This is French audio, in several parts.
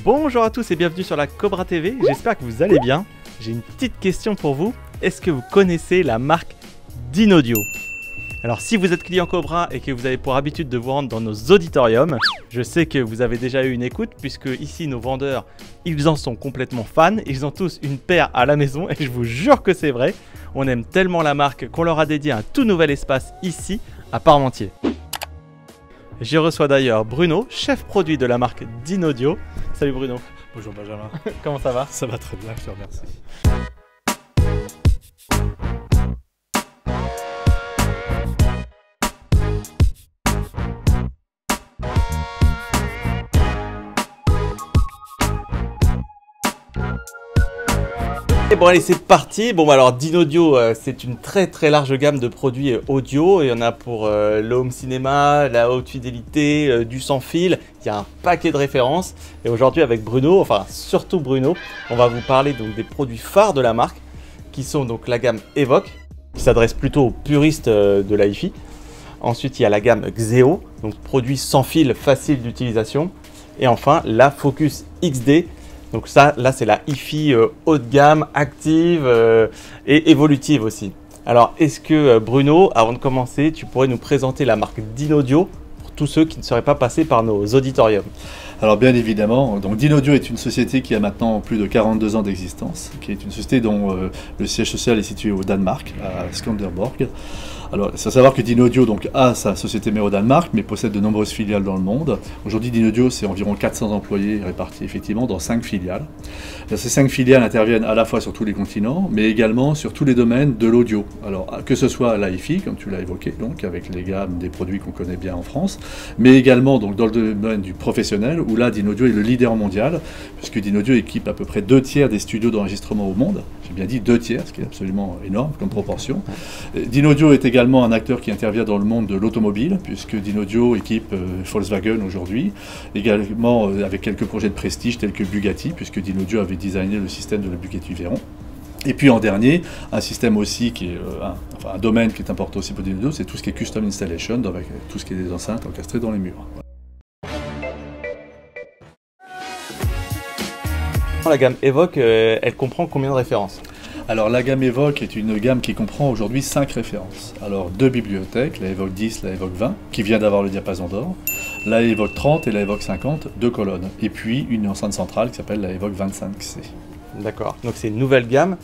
Bonjour à tous et bienvenue sur la Cobra TV, j'espère que vous allez bien. J'ai une petite question pour vous, est-ce que vous connaissez la marque Dynaudio? Alors si vous êtes client Cobra et que vous avez pour habitude de vous rendre dans nos auditoriums, je sais que vous avez déjà eu une écoute puisque ici nos vendeurs, ils en sont complètement fans, ils ont tous une paire à la maison et je vous jure que c'est vrai. On aime tellement la marque qu'on leur a dédié un tout nouvel espace ici à Parmentier. J'y reçois d'ailleurs Bruno, chef produit de la marque Dynaudio. Salut Bruno. Bonjour Benjamin. Comment ça va? Ça va très bien, je te remercie. Et bon allez, c'est parti. Bon bah alors Dynaudio, c'est une très large gamme de produits audio. Il y en a pour le home cinéma, la haute fidélité, du sans fil. Il y a un paquet de références. Et aujourd'hui avec Bruno, enfin surtout Bruno, on va vous parler donc des produits phares de la marque, qui sont donc la gamme Evoque, qui s'adresse plutôt aux puristes de la hi-fi. Ensuite il y a la gamme Xeo, donc produit sans fil facile d'utilisation. Et enfin la Focus XD. Donc ça, là c'est la hi-fi haut de gamme, active et évolutive aussi. Alors est-ce que Bruno, avant de commencer, tu pourrais nous présenter la marque Dynaudio pour tous ceux qui ne seraient pas passés par nos auditoriums? Alors bien évidemment, donc Dynaudio est une société qui a maintenant plus de 42 ans d'existence, qui est une société dont le siège social est situé au Danemark, à Skanderborg. Alors, il faut savoir que Dynaudio donc, a sa société mère au Danemark, mais possède de nombreuses filiales dans le monde. Aujourd'hui, Dynaudio, c'est environ 400 employés répartis effectivement dans 5 filiales. Ces 5 filiales interviennent à la fois sur tous les continents, mais également sur tous les domaines de l'audio. Alors, que ce soit la hi-fi, comme tu l'as évoqué, donc avec les gammes des produits qu'on connaît bien en France, mais également donc, dans le domaine du professionnel, où là, Dynaudio est le leader mondial, puisque Dynaudio équipe à peu près 2 tiers des studios d'enregistrement au monde. J'ai bien dit 2 tiers, ce qui est absolument énorme comme proportion. Dynaudio est également un acteur qui intervient dans le monde de l'automobile, puisque Dynaudio équipe Volkswagen aujourd'hui, également avec quelques projets de prestige tels que Bugatti, puisque Dynaudio avait designé le système de la Bugatti Veyron. Et puis en dernier, un système aussi qui est un domaine qui est important aussi pour Dynaudio, c'est tout ce qui est custom installation, avec tout ce qui est des enceintes encastrées dans les murs. La gamme Evoque, elle comprend combien de références? Alors la gamme Evoque est une gamme qui comprend aujourd'hui 5 références. Alors 2 bibliothèques, la Evoque 10, la Evoque 20, qui vient d'avoir le diapason d'or, la Evoque 30 et la Evoque 50, 2 colonnes, et puis une enceinte centrale qui s'appelle la Evoque 25C. D'accord, donc c'est une nouvelle gamme.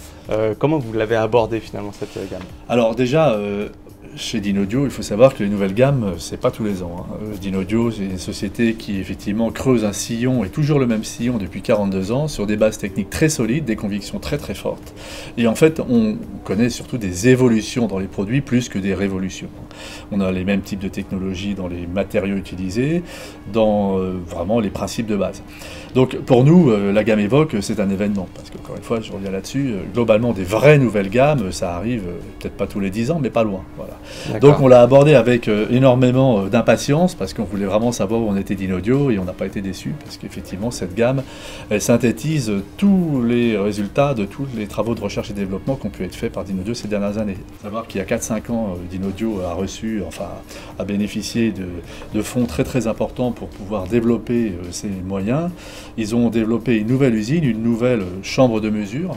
Comment vous l'avez abordée finalement cette gamme? Alors déjà, chez Dynaudio, il faut savoir que les nouvelles gammes, c'est pas tous les ans. Dynaudio, c'est une société qui effectivement creuse un sillon, et toujours le même sillon depuis 42 ans, sur des bases techniques très solides, des convictions très fortes. Et en fait, on connaît surtout des évolutions dans les produits plus que des révolutions. On a les mêmes types de technologies dans les matériaux utilisés, dans vraiment les principes de base. Donc pour nous, la gamme Evoque, c'est un événement, parce que encore une fois, je reviens là-dessus, globalement des vraies nouvelles gammes, ça arrive peut-être pas tous les 10 ans, mais pas loin. Voilà. Donc on l'a abordé avec énormément d'impatience, parce qu'on voulait vraiment savoir où on était Dynaudio, et on n'a pas été déçus, parce qu'effectivement cette gamme, elle synthétise tous les résultats de tous les travaux de recherche et développement qui ont pu être faits par Dynaudio ces dernières années. Il faut savoir qu'il y a 4-5 ans, Dynaudio a bénéficié de fonds très importants pour pouvoir développer ses moyens. Ils ont développé une nouvelle usine, une nouvelle chambre de mesure,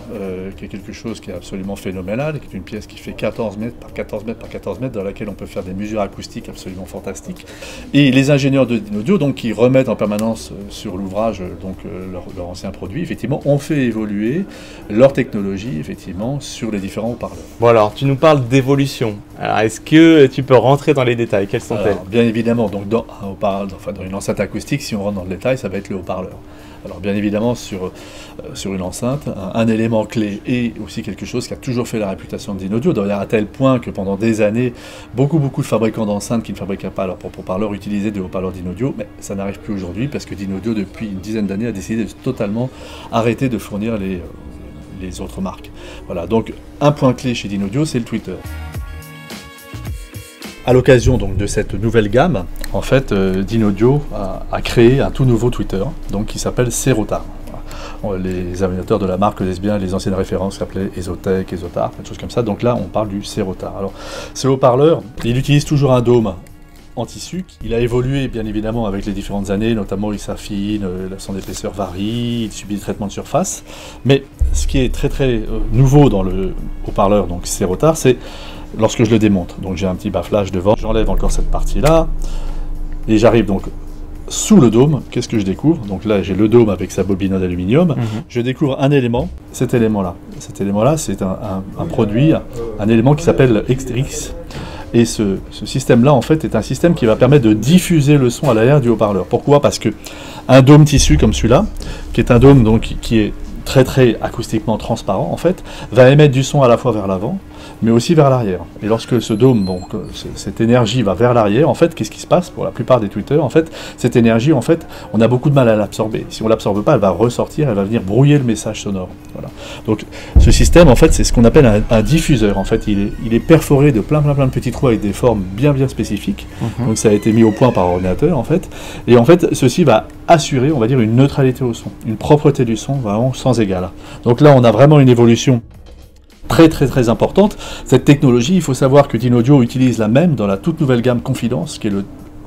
qui est quelque chose qui est absolument phénoménal, qui est une pièce qui fait 14 mètres par 14 mètres par 14 mètres, dans laquelle on peut faire des mesures acoustiques absolument fantastiques. Et les ingénieurs de Dynaudio, donc, qui remettent en permanence sur l'ouvrage leur ancien produit, effectivement, ont fait évoluer leur technologie, effectivement, sur les différents haut-parleurs. Bon alors, tu nous parles d'évolution. Alors, est-ce que tu peux rentrer dans les détails? Quels sont-elles? Bien évidemment, donc dans une enceinte acoustique, si on rentre dans le détail, ça va être le haut-parleur. Alors bien évidemment sur une enceinte, un élément clé et aussi quelque chose qui a toujours fait la réputation de Dynaudio, d'ailleurs à tel point que pendant des années, beaucoup de fabricants d'enceintes qui ne fabriquaient pas leur propre haut-parleur utilisaient des haut-parleurs Dynaudio, mais ça n'arrive plus aujourd'hui parce que Dynaudio depuis une dizaine d'années a décidé de totalement arrêter de fournir les autres marques. Voilà, donc un point clé chez Dynaudio, c'est le tweeter. À l'occasion donc de cette nouvelle gamme, en fait, Dynaudio a créé un tout nouveau tweeter, donc qui s'appelle Cerotar. Les aviateurs de la marque connaissent bien les anciennes références qui s'appelaient Exotech, Exotar, des choses comme ça. Donc là, on parle du Cerotar. Alors, ce haut-parleur, il utilise toujours un dôme en tissu. Il a évolué bien évidemment avec les différentes années, notamment il s'affine, son épaisseur varie, il subit des traitements de surface. Mais ce qui est très nouveau dans le haut-parleur, donc Cerotar, c'est lorsque je le démonte. Donc j'ai un petit bafflage devant, j'enlève encore cette partie-là, et j'arrive donc sous le dôme. Qu'est-ce que je découvre? Donc là j'ai le dôme avec sa bobine en aluminium, je découvre un élément, cet élément-là. Cet élément-là, c'est un produit, un élément qui s'appelle Xtrix. Et ce système-là, en fait, est un système qui va permettre de diffuser le son à l'arrière du haut-parleur. Pourquoi? Parce que un dôme tissu comme celui-là, qui est un dôme donc, qui est très acoustiquement transparent, en fait, va émettre du son à la fois vers l'avant, mais aussi vers l'arrière. Et lorsque ce dôme, bon, cette énergie va vers l'arrière, en fait, qu'est-ce qui se passe pour la plupart des tweeters? En fait, cette énergie, en fait, on a beaucoup de mal à l'absorber. Si on ne l'absorbe pas, elle va ressortir, elle va venir brouiller le message sonore. Voilà. Donc, ce système, en fait, c'est ce qu'on appelle un diffuseur. En fait, il est perforé de plein de petits trous avec des formes bien spécifiques. Donc, ça a été mis au point par ordinateur, en fait. Et en fait, ceci va assurer, on va dire, une neutralité au son, une propreté du son vraiment sans égal. Donc là, on a vraiment une évolution très importante. Cette technologie, il faut savoir que Dynaudio utilise la même dans la toute nouvelle gamme Confidence, qui est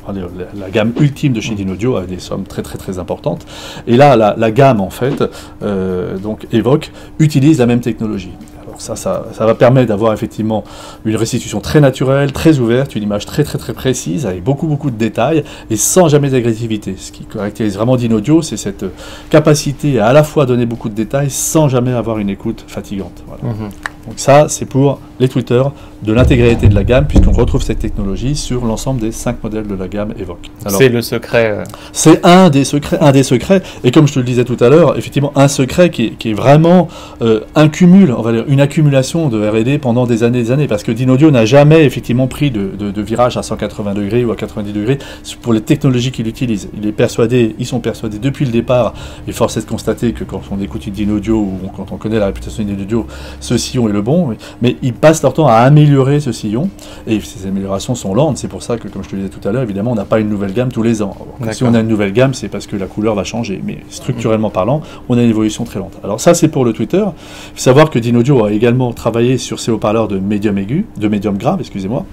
la gamme ultime de chez Dynaudio, avec des sommes très importantes. Et là, la gamme, en fait, donc Evoque, utilise la même technologie. Alors ça va permettre d'avoir effectivement une restitution très naturelle, très ouverte, une image très précise, avec beaucoup de détails, et sans jamais d'agressivité. Ce qui caractérise vraiment Dynaudio, c'est cette capacité à la fois donner beaucoup de détails, sans jamais avoir une écoute fatigante. Voilà. Donc ça, c'est pour les tweeters de l'intégralité de la gamme, puisqu'on retrouve cette technologie sur l'ensemble des 5 modèles de la gamme Evoque. C'est le secret. C'est un des secrets, et comme je te le disais tout à l'heure, effectivement, un secret qui est vraiment un cumul, on va dire, une accumulation de R&D pendant des années, parce que Dynaudio n'a jamais effectivement pris de virage à 180 degrés ou à 90 degrés pour les technologies qu'il utilise. Ils sont persuadés depuis le départ, et force est de constater que quand on écoute une Dynaudio, ou quand on connaît la réputation de Dynaudio, ce sillon est le bon, mais ils passent leur temps à améliorer ce sillon, et ces améliorations sont lentes. C'est pour ça que, comme je te le disais tout à l'heure, évidemment, on n'a pas une nouvelle gamme tous les ans. Si on a une nouvelle gamme, c'est parce que la couleur va changer, mais structurellement parlant, on a une évolution très lente. Alors ça, c'est pour le Twitter. Il faut savoir que Dynaudio a également travaillé sur ces haut-parleurs de médium grave, excusez-moi.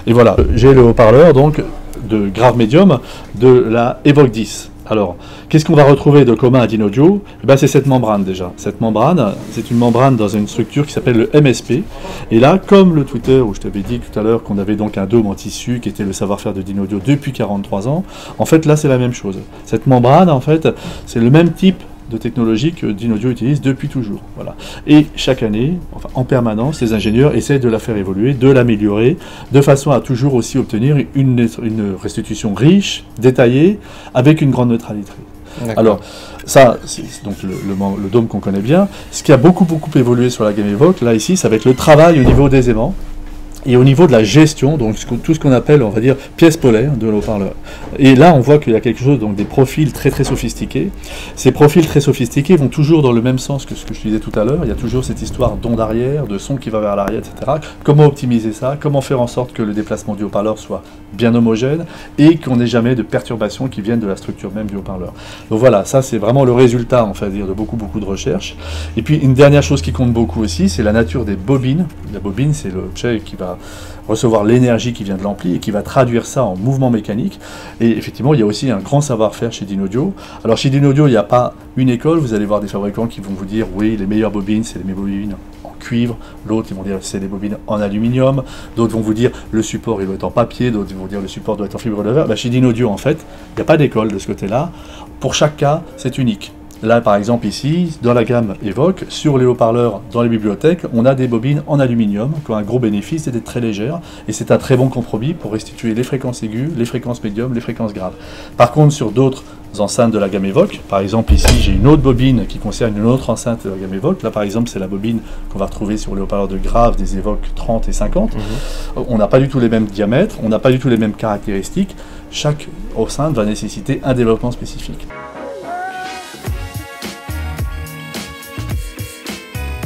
Et voilà, j'ai le haut-parleur donc de grave médium de la Evoque 10. Alors, qu'est-ce qu'on va retrouver de commun à Dynaudio? C'est cette membrane déjà. Cette membrane, c'est une membrane dans une structure qui s'appelle le MSP. Et là, comme le Twitter, où je t'avais dit tout à l'heure qu'on avait donc un dôme en tissu qui était le savoir-faire de Dynaudio depuis 43 ans, en fait là c'est la même chose. Cette membrane, en fait, c'est le même type de technologie que Dynaudio utilise depuis toujours. Voilà. Et chaque année, enfin en permanence, les ingénieurs essaient de la faire évoluer, de l'améliorer, de façon à toujours aussi obtenir une restitution riche, détaillée, avec une grande neutralité. Alors, ça, c'est donc le dôme qu'on connaît bien. Ce qui a beaucoup évolué sur la gamme Evoque, là ici, ça va être le travail au niveau des aimants. Et au niveau de la gestion, donc tout ce qu'on appelle, on va dire, pièces polaires de l'haut-parleur. Et là, on voit qu'il y a quelque chose, donc des profils très sophistiqués. Ces profils très sophistiqués vont toujours dans le même sens que ce que je disais tout à l'heure. Il y a toujours cette histoire d'onde arrière, de son qui va vers l'arrière, etc. Comment optimiser ça? Comment faire en sorte que le déplacement du haut-parleur soit bien homogène et qu'on n'ait jamais de perturbations qui viennent de la structure même du haut-parleur. Donc voilà, ça c'est vraiment le résultat, on va dire, de beaucoup de recherches. Et puis une dernière chose qui compte beaucoup aussi, c'est la nature des bobines. La bobine, c'est l'objet qui va recevoir l'énergie qui vient de l'ampli et qui va traduire ça en mouvement mécanique. Et effectivement, il y a aussi un grand savoir-faire chez Dynaudio. Alors chez Dynaudio, il n'y a pas une école, vous allez voir des fabricants qui vont vous dire oui, les meilleures bobines, c'est les bobines en cuivre, l'autre ils vont dire c'est des bobines en aluminium, d'autres vont vous dire le support il doit être en papier, d'autres vont dire le support doit être en fibre de verre. Chez Dynaudio, en fait, il n'y a pas d'école de ce côté-là. Pour chaque cas, c'est unique. Là, par exemple, ici, dans la gamme Evoque, sur les haut-parleurs dans les bibliothèques, on a des bobines en aluminium qui ont un gros bénéfice, c'est d'être très légères, et c'est un très bon compromis pour restituer les fréquences aiguës, les fréquences médium, les fréquences graves. Par contre, sur d'autres enceintes de la gamme Evoque, par exemple ici, j'ai une autre bobine qui concerne une autre enceinte de la gamme Evoque. Là, par exemple, c'est la bobine qu'on va retrouver sur les haut-parleurs de grave des Evoque 30 et 50. On n'a pas du tout les mêmes diamètres, on n'a pas du tout les mêmes caractéristiques. Chaque enceinte va nécessiter un développement spécifique.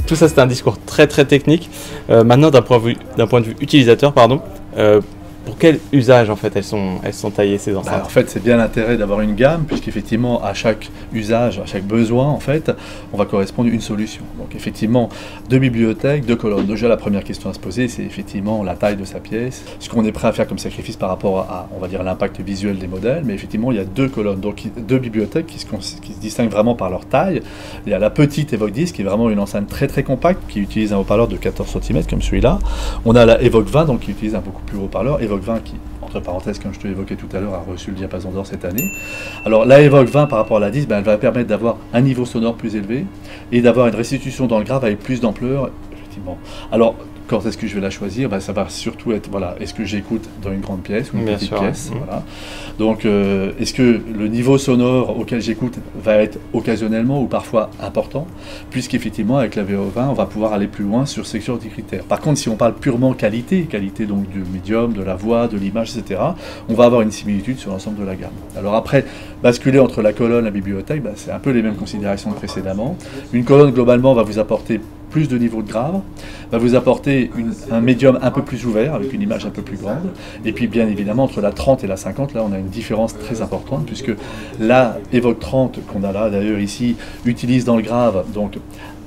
Tout ça, c'est un discours très technique. Maintenant, d'un point de vue utilisateur, pour pour quel usage en fait elles sont taillées ces enceintes? En fait, c'est bien l'intérêt d'avoir une gamme, puisqu'effectivement, à chaque usage, à chaque besoin, en fait, on va correspondre à une solution. Donc effectivement, deux bibliothèques, deux colonnes. Déjà, la première question à se poser, c'est effectivement la taille de sa pièce, ce qu'on est prêt à faire comme sacrifice par rapport à, on va dire, l'impact visuel des modèles. Mais effectivement, il y a deux colonnes, donc deux bibliothèques qui se distinguent vraiment par leur taille. Il y a la petite Evoque 10, qui est vraiment une enceinte très très compacte, qui utilise un haut-parleur de 14 cm comme celui-là. On a la Evoque 20, donc qui utilise un beaucoup plus gros haut-parleur. Evoque 20 qui, entre parenthèses, comme je te l'évoquais tout à l'heure, a reçu le diapason d'or cette année. Alors la Evoque 20 par rapport à la 10, elle va permettre d'avoir un niveau sonore plus élevé et d'avoir une restitution dans le grave avec plus d'ampleur, effectivement. Alors, quand est-ce que je vais la choisir? Ça va surtout être, voilà, est-ce que j'écoute dans une grande pièce ou une petite pièce, voilà. Donc, est-ce que le niveau sonore auquel j'écoute va être occasionnellement ou parfois important? Puisqu'effectivement, avec la VO20, on va pouvoir aller plus loin sur ce genre de critères. Par contre, si on parle purement qualité donc du médium, de la voix, de l'image, etc., on va avoir une similitude sur l'ensemble de la gamme. Alors après, basculer entre la colonne et la bibliothèque, c'est un peu les mêmes considérations que précédemment. Une colonne, globalement, va vous apporter plus de niveau de grave, va vous apporter un médium un peu plus ouvert, avec une image un peu plus grande, et puis bien évidemment entre la 30 et la 50, là on a une différence très importante, puisque la Evoque 30, qu'on a là d'ailleurs ici, utilise dans le grave donc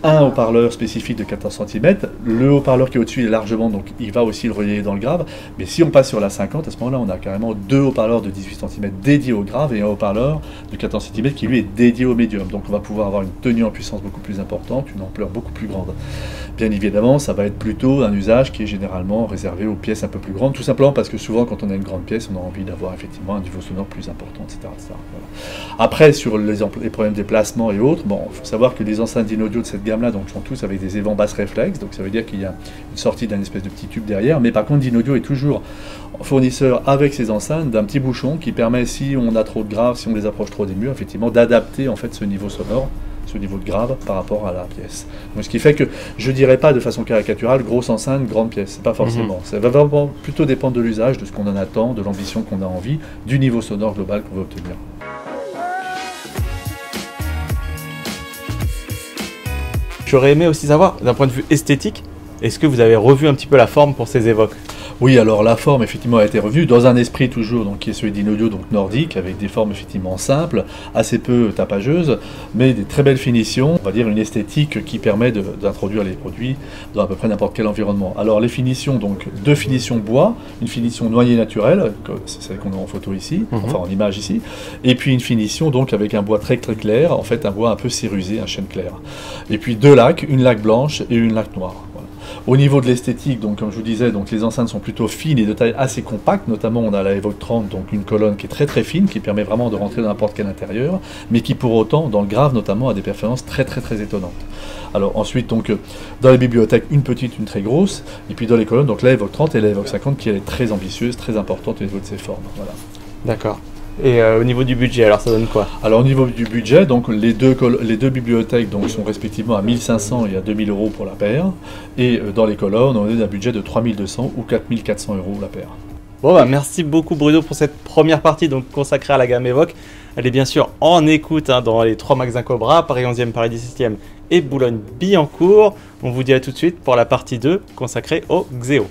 un haut-parleur spécifique de 14 cm, le haut-parleur qui est au-dessus est largement, donc il va aussi le relayer dans le grave, mais si on passe sur la 50, à ce moment-là on a carrément deux haut-parleurs de 18 cm dédiés au grave et un haut-parleur de 14 cm qui lui est dédié au médium, donc on va pouvoir avoir une tenue en puissance beaucoup plus importante, une ampleur beaucoup plus grande. Bien évidemment, ça va être plutôt un usage qui est généralement réservé aux pièces un peu plus grandes, tout simplement parce que souvent quand on a une grande pièce, on a envie d'avoir effectivement un niveau sonore plus important, etc. Voilà. Après, sur les problèmes des placements et autres, bon, il faut savoir que les enceintes d'Inaudio de cette gamme-là donc, sont tous avec des évents basse réflexe, donc ça veut dire qu'il y a une sortie d'un espèce de petit tube derrière, mais par contre d'Inaudio est toujours fournisseur avec ses enceintes d'un petit bouchon qui permet, si on a trop de graves, si on les approche trop des murs, effectivement d'adapter en fait ce niveau sonore, ce niveau de grave par rapport à la pièce. Donc, ce qui fait que je ne dirais pas de façon caricaturale grosse enceinte, grande pièce, c'est pas forcément. Ça va vraiment plutôt dépendre de l'usage, de ce qu'on en attend, de l'ambition qu'on a envie, du niveau sonore global qu'on veut obtenir. J'aurais aimé aussi savoir, d'un point de vue esthétique, est-ce que vous avez revu un petit peu la forme pour ces Evoque? Oui, alors la forme effectivement a été revue dans un esprit toujours donc qui est celui d'Inaudio, donc nordique, avec des formes effectivement simples, assez peu tapageuses, mais des très belles finitions, on va dire une esthétique qui permet d'introduire les produits dans à peu près n'importe quel environnement. Alors les finitions, donc deux finitions bois, une finition noyer naturel, c'est celle qu'on a en photo ici, enfin en image ici, et puis une finition donc avec un bois très très clair, en fait un bois un peu cérusé, un chêne clair. Et puis deux laques, une laque blanche et une laque noire. Voilà. Au niveau de l'esthétique, donc comme je vous disais, donc les enceintes sont plutôt fines et de taille assez compacte, notamment on a la Evoque 30, donc une colonne qui est très très fine, qui permet vraiment de rentrer dans n'importe quel intérieur, mais qui pour autant, dans le grave notamment, a des performances très très très étonnantes. Alors ensuite, donc dans les bibliothèques, une petite, une très grosse, et puis dans les colonnes, donc la Evoque 30 et la Evoque 50 qui est très ambitieuse, très importante au niveau de ses formes. Voilà. D'accord. Et au niveau du budget, alors ça donne quoi? Alors au niveau du budget, donc les deux bibliothèques donc, sont respectivement à 1500 et à 2000 euros pour la paire. Et dans les colonnes, on est d'un budget de 3200 ou 4400 euros la paire. Bon merci beaucoup Bruno pour cette première partie donc consacrée à la gamme Evoque. Elle est bien sûr en écoute dans les 3 magasins Cobra, Paris 11e, Paris 17e et Boulogne-Billancourt. On vous dit à tout de suite pour la partie 2 consacrée au Xéo.